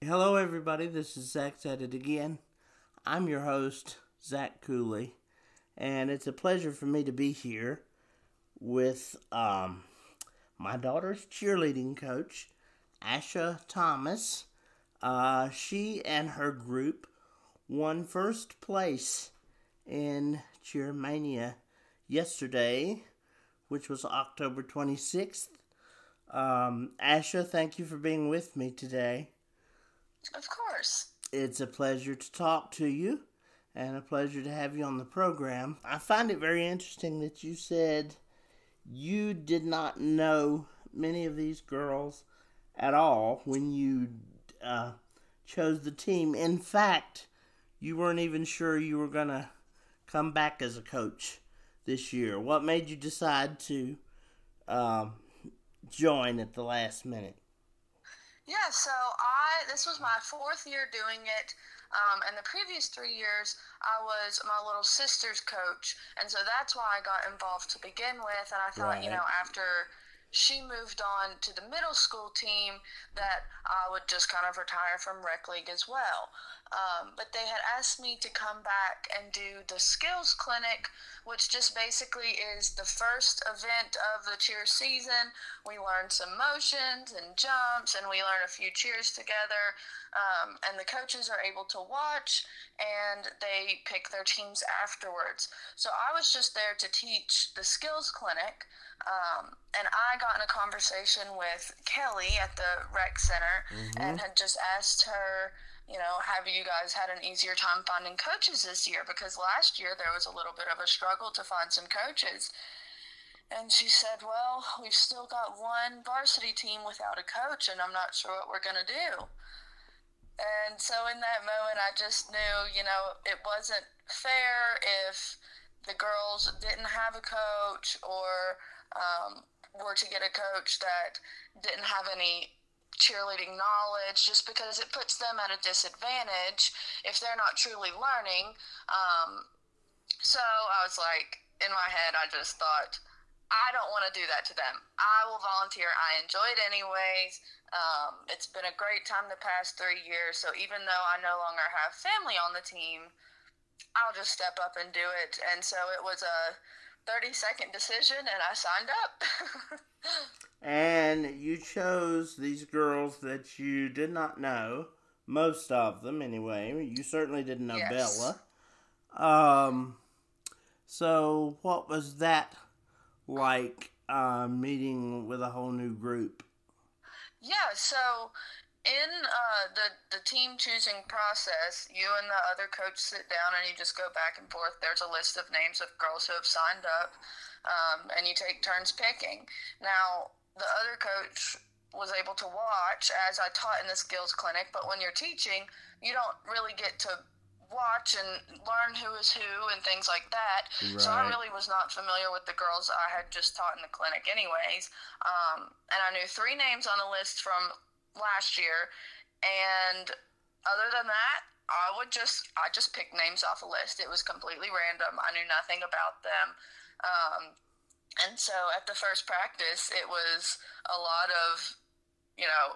Hello, everybody. This is Zach at it again. I'm your host, Zach Cooley, and it's a pleasure for me to be here with my daughter's cheerleading coach, Asha Thomas. She and her group won first place in Cheermania yesterday, which was October 26th. Asha, thank you for being with me today. Of course. It's a pleasure to talk to you and a pleasure to have you on the program. I find it very interesting that you said you did not know many of these girls at all when you chose the team. In fact, you weren't even sure you were going to come back as a coach this year. What made you decide to join at the last minute? Yeah, so this was my fourth year doing it, and the previous 3 years I was my little sister's coach, and so that's why I got involved to begin with, and I thought, Right. after she moved on to the middle school team, that I would just kind of retire from rec league as well. But they had asked me to come back and do the skills clinic, which just basically is the first event of the cheer season. We learn some motions and jumps, and we learn a few cheers together. And the coaches are able to watch, and they pick their teams afterwards. So I was just there to teach the skills clinic. And I got in a conversation with Kelly at the rec center and had just asked her, have you guys had an easier time finding coaches this year? Because last year there was a little bit of a struggle to find some coaches. And she said, well, we've still got one varsity team without a coach, and I'm not sure what we're going to do. And so in that moment, I just knew, it wasn't fair if the girls didn't have a coach or were to get a coach that didn't have any cheerleading knowledge, just because it puts them at a disadvantage if they're not truly learning. So I was like, in my head, I just thought, I don't want to do that to them. I will volunteer. I enjoy it anyways. It's been a great time the past 3 years, so even though I no longer have family on the team, I'll just step up and do it. And so it was a 30-second decision, and I signed up. And you chose these girls that you did not know, most of them anyway. You certainly didn't know Yes. Bella. So what was that like, meeting with a whole new group? Yeah, so in the team choosing process, you and the other coach sit down and you just go back and forth. There's a list of names of girls who have signed up, and you take turns picking. Now, the other coach was able to watch as I taught in the skills clinic, but when you're teaching, you don't really get to watch and learn who is who and things like that. Right. So I really was not familiar with the girls I had just taught in the clinic anyways. And I knew 3 names on the list from last year, and other than that, I just picked names off a list. It was completely random. I knew nothing about them. And so at the first practice, it was a lot of,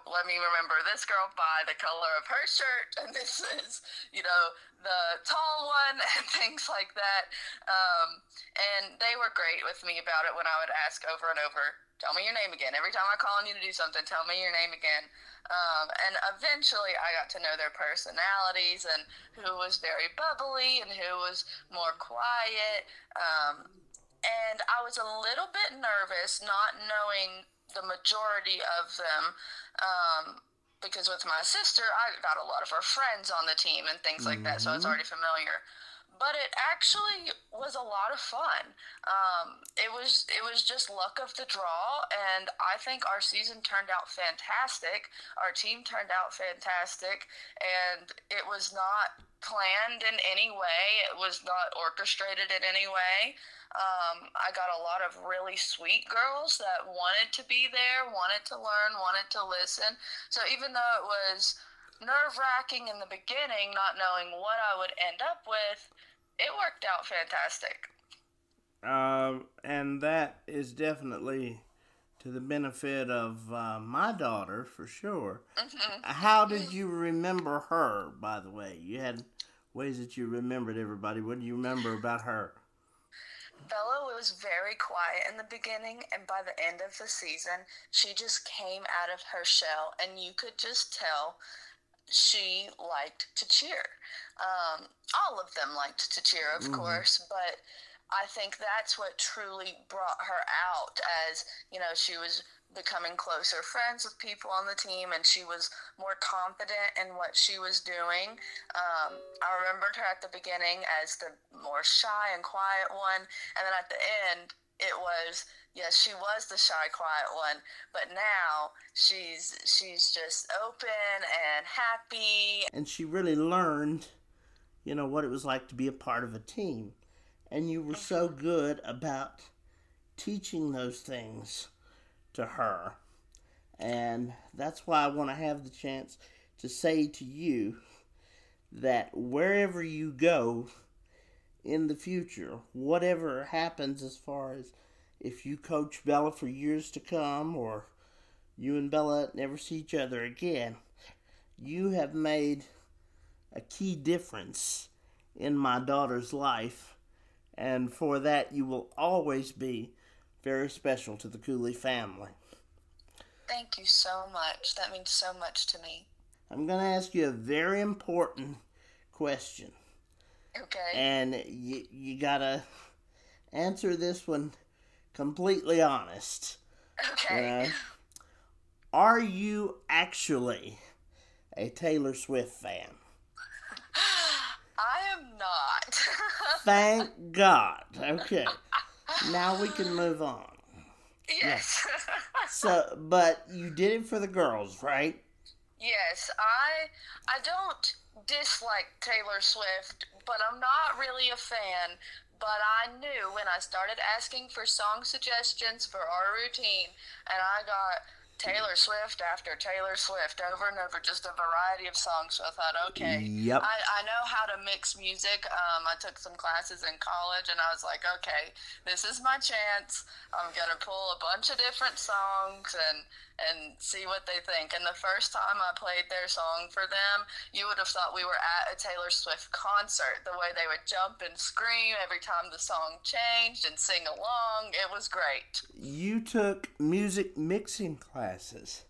let me remember this girl by the color of her shirt, and this is, the tall one, and things like that. And they were great with me about it when I would ask over and over, tell me your name again. Every time I call on you to do something, tell me your name again. And eventually I got to know their personalities and who was very bubbly and who was more quiet. And I was a little bit nervous not knowing the majority of them, because with my sister, I got a lot of her friends on the team and things like that, so I was already familiar. But it actually was a lot of fun. It was just luck of the draw, and I think our season turned out fantastic. Our team turned out fantastic, and it was not planned in any way. It was not orchestrated in any way. I got a lot of really sweet girls that wanted to be there, wanted to learn, wanted to listen. So even though it was nerve-wracking in the beginning, not knowing what I would end up with, it worked out fantastic. And that is definitely to the benefit of my daughter, for sure. Mm-hmm. How did you remember her, by the way? You had ways that you remembered everybody. What do you remember about her? Bella was very quiet in the beginning, and by the end of the season, she just came out of her shell, and you could just tell she liked to cheer. All of them liked to cheer, of course, but I think that's what truly brought her out as, she was becoming closer friends with people on the team, and she was more confident in what she was doing. I remembered her at the beginning as the more shy and quiet one, and then at the end, it was, yes, she was the shy, quiet one, but now she's just open and happy. And she really learned, what it was like to be a part of a team. And you were so good about teaching those things to her. And that's why I want to have the chance to say to you that wherever you go in the future, whatever happens as far as if you coach Bella for years to come or you and Bella never see each other again, you have made a key difference in my daughter's life. And for that, you will always be very special to the Cooley family. Thank you so much. That means so much to me. I'm going to ask you a very important question. Okay. And you got to answer this one completely honest. Okay. Are you actually a Taylor Swift fan? I am not. Thank God. Okay. Now we can move on. Yes. So, but you did it for the girls, right? Yes, I don't dislike Taylor Swift, but I'm not really a fan. But I knew when I started asking for song suggestions for our routine, and I got Taylor Swift after Taylor Swift over and over, just a variety of songs. So I thought, okay, Yep. I know how to mix music. I took some classes in college, and I was like, okay, this is my chance. I'm going to pull a bunch of different songs and see what they think. And the first time I played their song for them, you would have thought we were at a Taylor Swift concert. The way they would jump and scream every time the song changed and sing along. It was great. You took music mixing classes.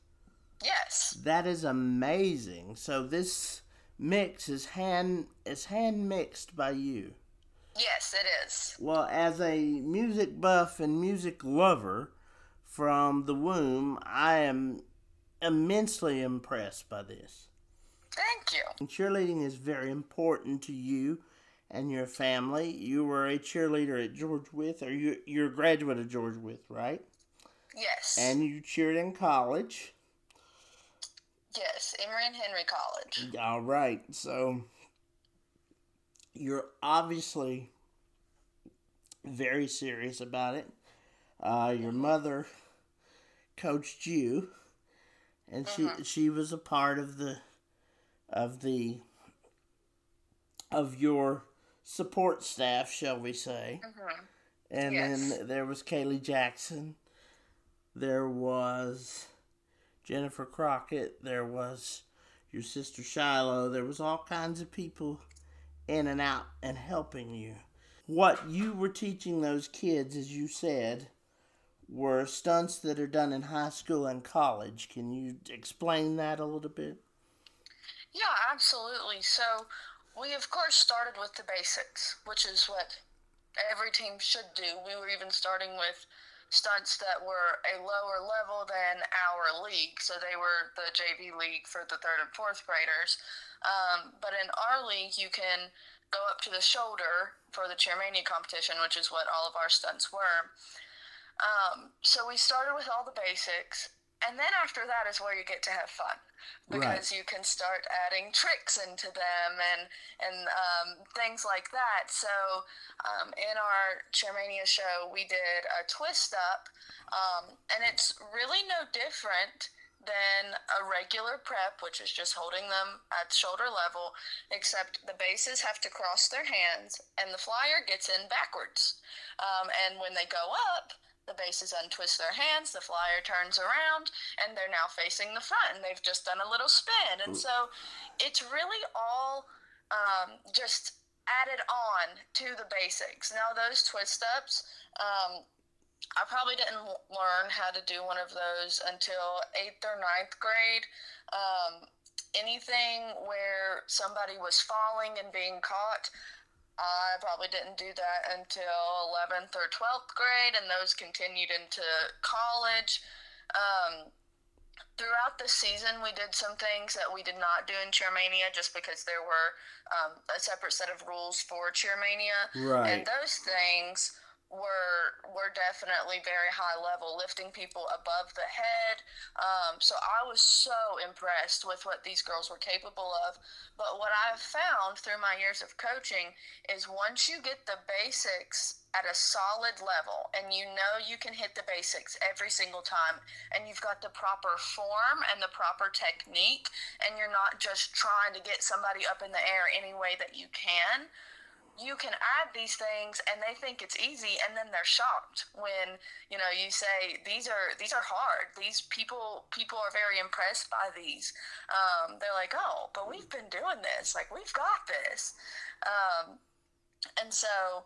Yes. That is amazing. So this mix is hand mixed by you. Yes, it is. Well, as a music buff and music lover from the womb, I am immensely impressed by this. Thank you. And cheerleading is very important to you and your family. You were a cheerleader at George Wythe, or you're a graduate of George Wythe, right? Yes. And you cheered in college. Yes, Emory and Henry College. All right. So you're obviously very serious about it. Your mother coached you, and she was a part of your support staff, shall we say? And Yes. then there was Kaylee Jackson. There was Jennifer Crockett. There was your sister Shiloh. There was all kinds of people in and out and helping you. What you were teaching those kids, as you said, were stunts that are done in high school and college. Can you explain that a little bit? Yeah, absolutely. So we, of course, started with the basics, which is what every team should do. We were even starting with stunts that were a lower level than our league. So they were the JV league for the 3rd and 4th graders. But in our league, you can go up to the shoulder for the Cheermania competition, which is what all of our stunts were. So we started with all the basics, and then after that is where you get to have fun, because you can start adding tricks into them and things like that. So in our Cheermania show, we did a twist up, and it's really no different than a regular prep, which is just holding them at shoulder level, except the bases have to cross their hands, and the flyer gets in backwards. And when they go up, the bases untwist their hands, the flyer turns around, and they're now facing the front, and they've just done a little spin. And so it's really all just added on to the basics. Now, those twist-ups, I probably didn't learn how to do one of those until 8th or ninth grade. Anything where somebody was falling and being caught, I probably didn't do that until 11th or 12th grade, and those continued into college. Throughout the season, we did some things that we did not do in Cheermania just because there were a separate set of rules for Cheermania. Right. And those things were definitely very high level, lifting people above the head. So I was so impressed with what these girls were capable of. But what I've found through my years of coaching is once you get the basics at a solid level and you know you can hit the basics every single time and you've got the proper form and the proper technique and you're not just trying to get somebody up in the air any way that you can add these things and they think it's easy, and then they're shocked when you say these are hard. These people are very impressed by these. They're like, oh, but we've been doing this, like we've got this. And so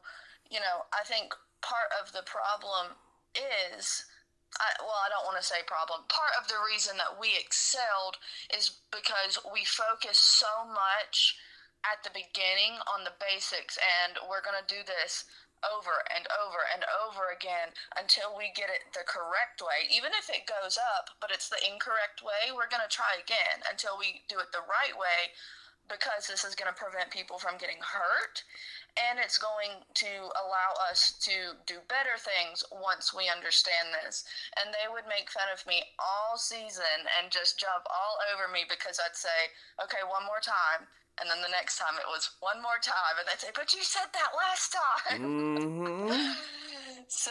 I think part of the problem is, I don't want to say problem. Part of the reason that we excelled is because we focus so much at the beginning on the basics, and we're going to do this over and over and over again until we get it the correct way. Even if it goes up, but it's the incorrect way, we're going to try again until we do it the right way, because this is going to prevent people from getting hurt, and it's going to allow us to do better things once we understand this. And they would make fun of me all season and just jump all over me because I'd say, okay, one more time. And then the next time it was one more time. And they'd say, but you said that last time. Mm-hmm. So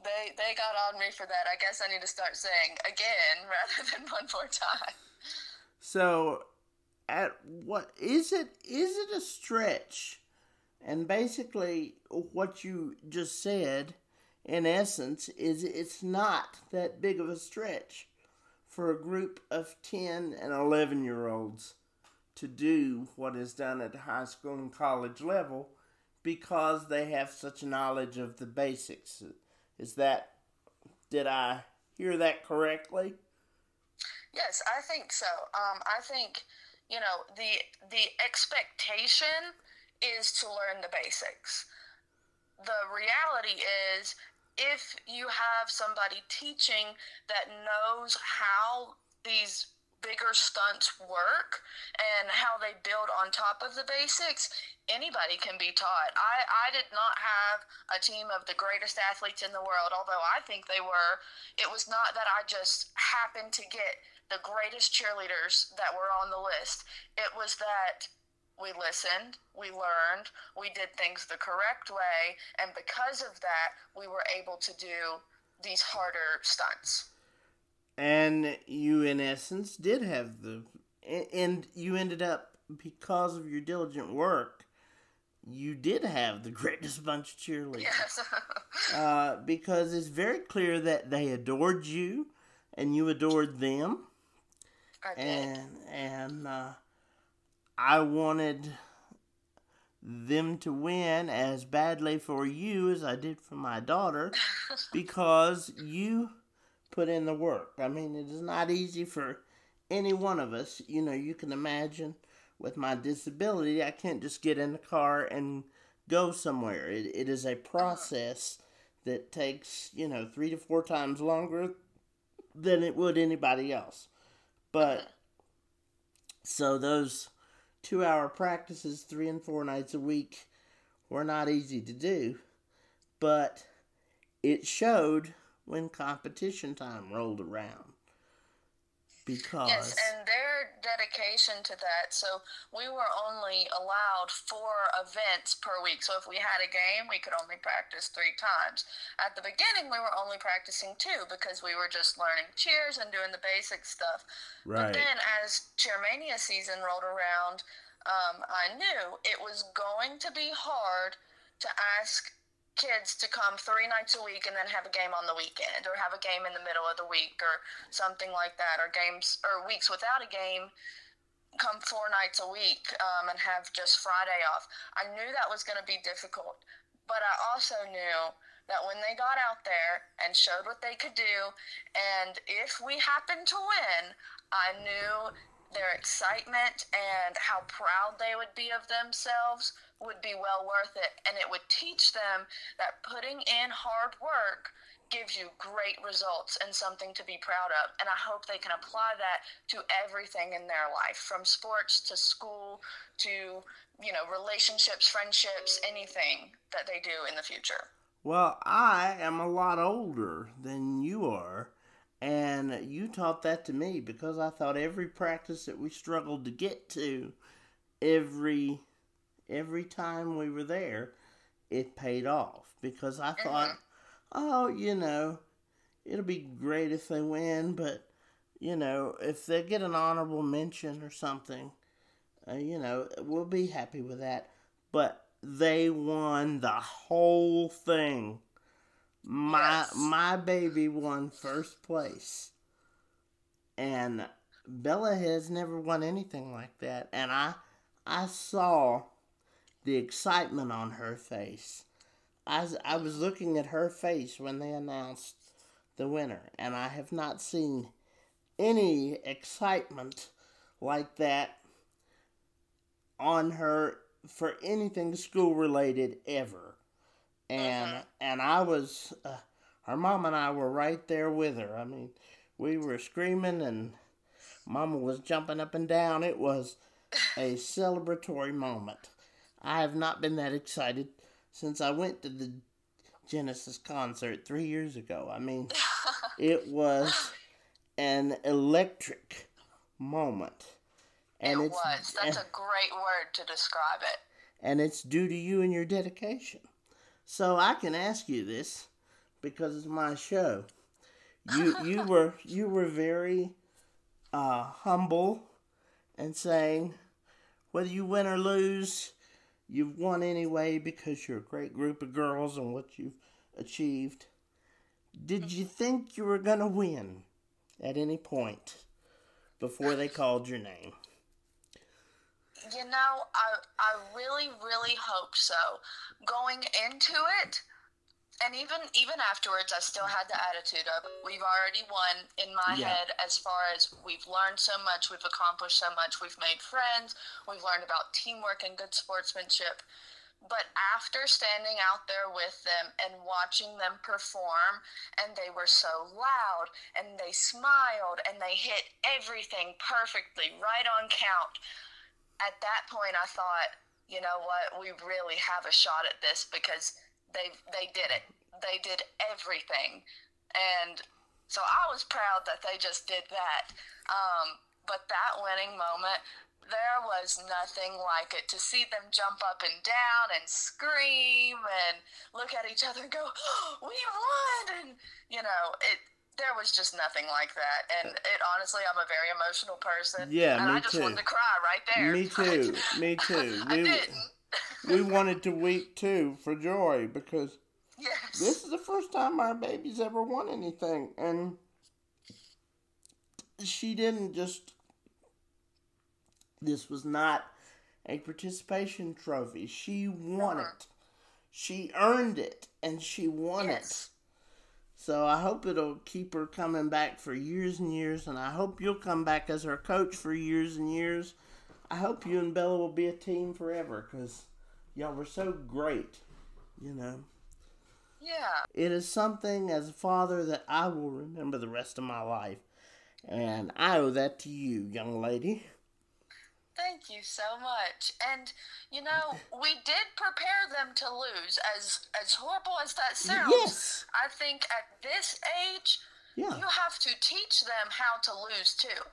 they got on me for that. I guess I need to start saying again rather than one more time. So, is it a stretch? And basically what you just said, in essence, is it's not that big of a stretch for a group of 10 and 11-year-olds to do what is done at the high school and college level, because they have such knowledge of the basics. Did I hear that correctly? Yes, I think so. I think, the expectation is to learn the basics. The reality is, if you have somebody teaching that knows how these bigger stunts work and how they build on top of the basics, anybody can be taught. I did not have a team of the greatest athletes in the world, although I think they were. It was not that I just happened to get the greatest cheerleaders that were on the list. It was that we listened, we learned, we did things the correct way, and because of that, we were able to do these harder stunts. And you, in essence, did have and you ended up, because of your diligent work, you did have the greatest bunch of cheerleaders. Yes. Because it's very clear that they adored you, and you adored them. I did. And I wanted them to win as badly for you as I did for my daughter, because you put in the work. I mean, it is not easy for any one of us. You can imagine with my disability, I can't just get in the car and go somewhere. It is a process that takes, 3 to 4 times longer than it would anybody else. But, so those 2-hour practices 3 and 4 nights a week were not easy to do. But it showed when competition time rolled around. Because... Yes, and their dedication to that. So we were only allowed 4 events per week. So if we had a game, we could only practice 3 times. At the beginning, we were only practicing 2 because we were just learning cheers and doing the basic stuff. Right. But then as Cheermania season rolled around, I knew it was going to be hard to ask kids to come 3 nights a week and then have a game on the weekend, or have a game in the middle of the week, or something like that, or weeks without a game, come 4 nights a week, and have just Friday off. I knew that was going to be difficult, but I also knew that when they got out there and showed what they could do, and if we happened to win, I knew their excitement and how proud they would be of themselves would be well worth it, and it would teach them that putting in hard work gives you great results and something to be proud of. And I hope they can apply that to everything in their life, from sports to school to, relationships, friendships, anything that they do in the future. Well, I am a lot older than you are, and you taught that to me, because I thought every practice that we struggled to get to, every time we were there, it paid off. Because I thought, it'll be great if they win, but, if they get an honorable mention or something, we'll be happy with that. But they won the whole thing. My baby won first place. And Bella has never won anything like that. And I saw the excitement on her face. I was looking at her face when they announced the winner, and I have not seen any excitement like that on her for anything school related ever. And I was, her mom and I were right there with her. I mean, we were screaming, and Mama was jumping up and down. It was a celebratory moment. I have not been that excited since I went to the Genesis concert 3 years ago. I mean, it was an electric moment. And That's a great word to describe it. And it's due to you and your dedication. So I can ask you this, because it's my show. You were very humble and saying, whether you win or lose, you've won anyway because you're a great group of girls and what you've achieved. Did you think you were going to win at any point before they called your name? I really, really hope so. Going into it, and even afterwards, I still had the attitude of, we've already won in my head, as far as we've learned so much, we've accomplished so much, we've made friends, we've learned about teamwork and good sportsmanship. But after standing out there with them and watching them perform, and they were so loud, and they smiled, and they hit everything perfectly, right on count, at that point I thought, you know what, we really have a shot at this, because they did it. They did everything. And so I was proud that they just did that. But that winning moment, there was nothing like it. To see them jump up and down and scream and look at each other and go, oh, we won! And, there was just nothing like that. And honestly, I'm a very emotional person. Yeah, and me I just too. wanted to cry right there. Me too. I didn't. We wanted to weep too for joy, because yes, this is the first time our baby's ever won anything. And she didn't just... This was not a participation trophy. She won it. She earned it, and she won it. So I hope it'll keep her coming back for years and years, and I hope you'll come back as her coach for years and years. I hope you and Bella will be a team forever, because y'all were so great, Yeah. It is something, as a father, that I will remember the rest of my life, and I owe that to you, young lady. Thank you so much. And, we did prepare them to lose, as horrible as that sounds. Yes. I think at this age, you have to teach them how to lose, too.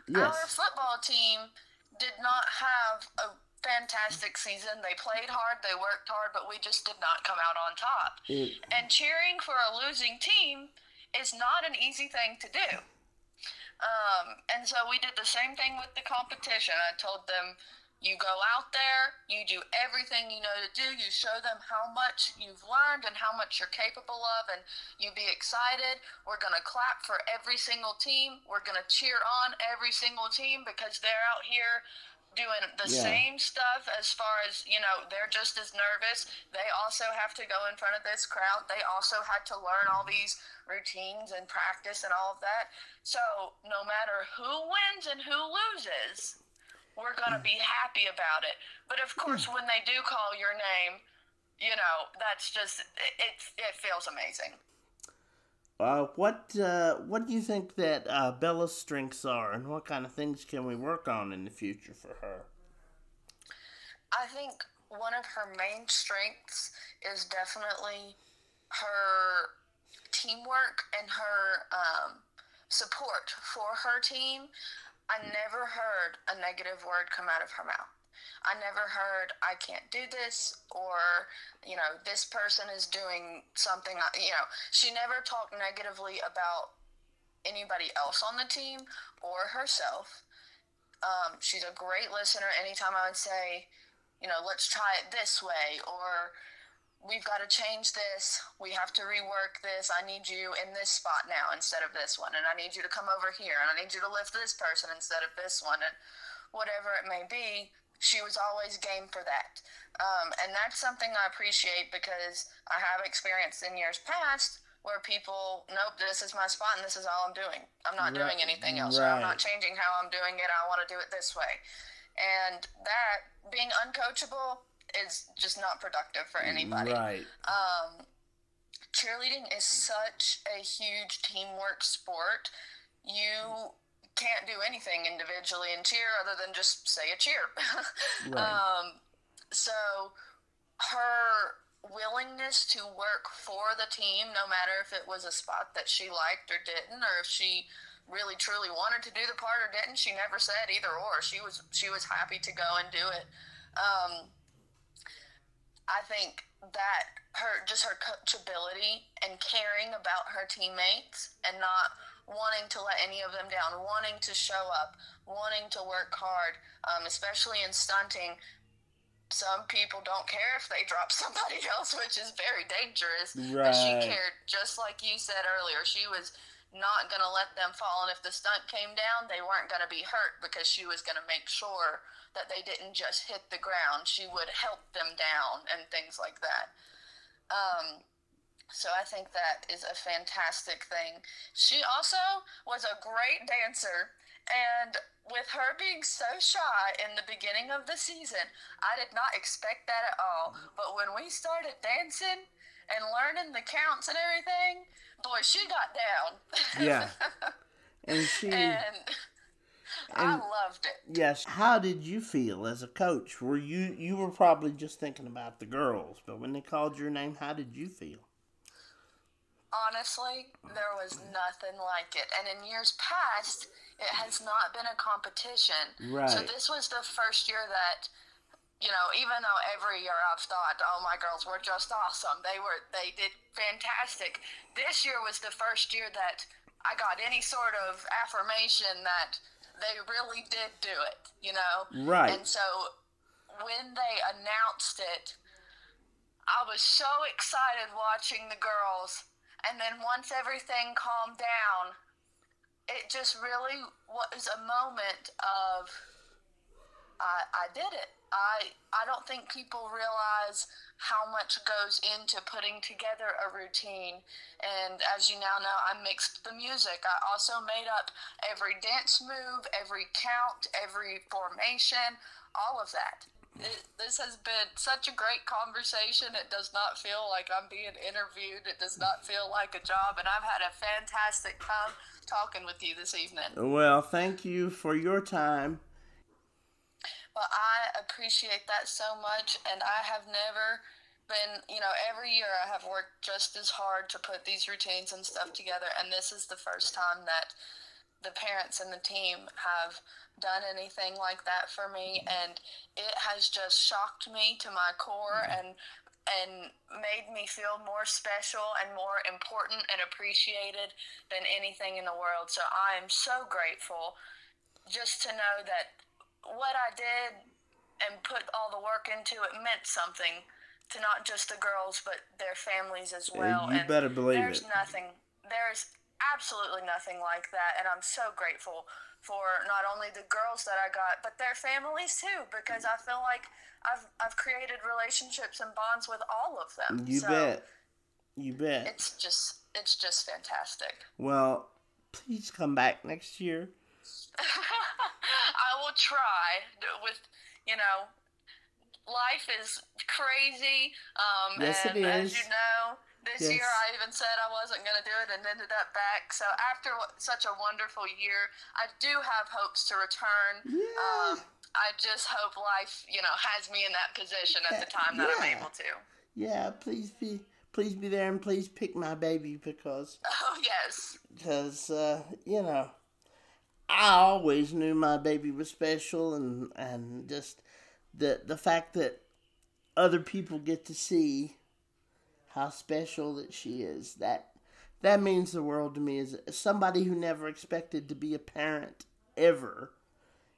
Yes. Our football team did not have a fantastic season. They played hard, they worked hard, but we just did not come out on top. And cheering for a losing team is not an easy thing to do. And so we did the same thing with the competition. I told them, You go out there, you do everything you know to do, you show them how much you've learned and how much you're capable of, and you be excited. We're going to clap for every single team. We're going to cheer on every single team because they're out here doing the same stuff as far as, they're just as nervous. They also have to go in front of this crowd. They also had to learn all these routines and practice and all of that. So no matter who wins and who loses, we're going to be happy about it. But of course, when they do call your name, that's just, it feels amazing. What do you think that Bella's strengths are, and what kind of things can we work on in the future for her? I think one of her main strengths is definitely her teamwork and her support for her team. I never heard a negative word come out of her mouth. I never heard, I can't do this, or, this person is doing something, she never talked negatively about anybody else on the team or herself. She's a great listener. Anytime I would say, let's try it this way, or we've got to change this, we have to rework this, I need you in this spot now instead of this one, and I need you to come over here, and I need you to lift this person instead of this one, and whatever it may be, she was always game for that. And that's something I appreciate because I have experienced in years past where people, nope, this is my spot and this is all I'm doing. I'm not doing anything else, or I'm not changing how I'm doing it, I want to do it this way. And that, being uncoachable, is just not productive for anybody. Right. Cheerleading is such a huge teamwork sport. You can't do anything individually in cheer other than just say a cheer. Right. So her willingness to work for the team, no matter if it was a spot that she liked or didn't, or if she really truly wanted to do the part or didn't, she never said either or. She was happy to go and do it. I think that her coachability and caring about her teammates and not wanting to let any of them down, wanting to show up, wanting to work hard, especially in stunting. Some people don't care if they drop somebody else, which is very dangerous. Right. But she cared, just like you said earlier. She was not going to let them fall, and if the stunt came down, they weren't going to be hurt because she was going to make sure that they didn't just hit the ground. She would help them down and things like that. So I think that is a fantastic thing. She also was a great dancer, and with her being so shy in the beginning of the season, I did not expect that at all. But when we started dancing and learning the counts and everything, boy, she got down. Yeah. And I loved it. Yes. How did you feel as a coach? You were probably just thinking about the girls, but when they called your name, how did you feel? Honestly, there was nothing like it. And in years past, it has not been a competition. Right. So this was the first year that, even though every year I've thought, oh, my girls were just awesome. They did fantastic. This year was the first year that I got any sort of affirmation that they really did do it, Right. And so when they announced it, I was so excited watching the girls. And then once everything calmed down, it just really was a moment of, I did it. I don't think people realize how much goes into putting together a routine. And as you now know, I mixed the music. I also made up every dance move, every count, every formation, all of that. This has been such a great conversation. It does not feel like I'm being interviewed. It does not feel like a job. And I've had a fantastic time talking with you this evening. Well, thank you for your time. Well, I appreciate that so much. And I have never been, every year I have worked just as hard to put these routines and stuff together. And this is the first time that the parents and the team have done anything like that for me, and it has just shocked me to my core and made me feel more special and more important and appreciated than anything in the world. So I am so grateful just to know that what I did and put all the work into it meant something to not just the girls but their families as well. You better believe it. There's absolutely nothing like that, and I'm so grateful for not only the girls that I got but their families too, because I feel like I've created relationships and bonds with all of them. You bet. It's just fantastic. Well, please come back next year. I will try. With, life is crazy. Yes, and it is. As you know, this year I even said I wasn't going to do it and ended up back. So after such a wonderful year, I do have hopes to return. Yeah. I just hope life, has me in that position at the time that I'm able to. Yeah, please be there, and please pick my baby because. Oh yes. Because I always knew my baby was special, and just the fact that other people get to see how special that she is, that means the world to me. As somebody who never expected to be a parent ever,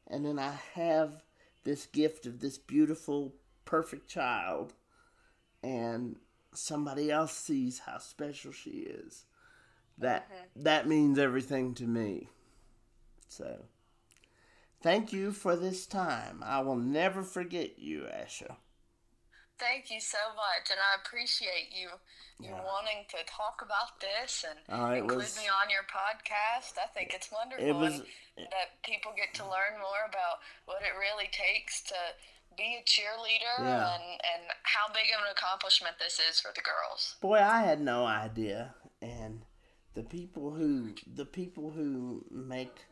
and then I have this gift of this beautiful, perfect child, and somebody else sees how special she is. That means everything to me. So, thank you for this time. I will never forget you, Asha. Thank you so much, and I appreciate you wanting to talk about this and include me on your podcast. I think it's wonderful that people get to learn more about what it really takes to be a cheerleader and how big of an accomplishment this is for the girls. Boy, I had no idea, and the people who make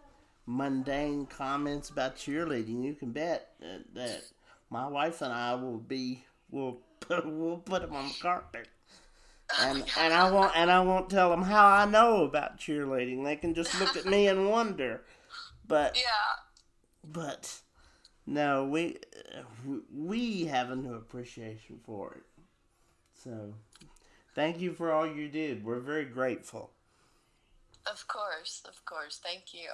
mundane comments about cheerleading, you can bet that my wife and I we'll put them on the carpet, and I won't tell them how I know about cheerleading. They can just look at me and wonder. But no, we have a new appreciation for it. So thank you for all you did. We're very grateful. Of course. Thank you.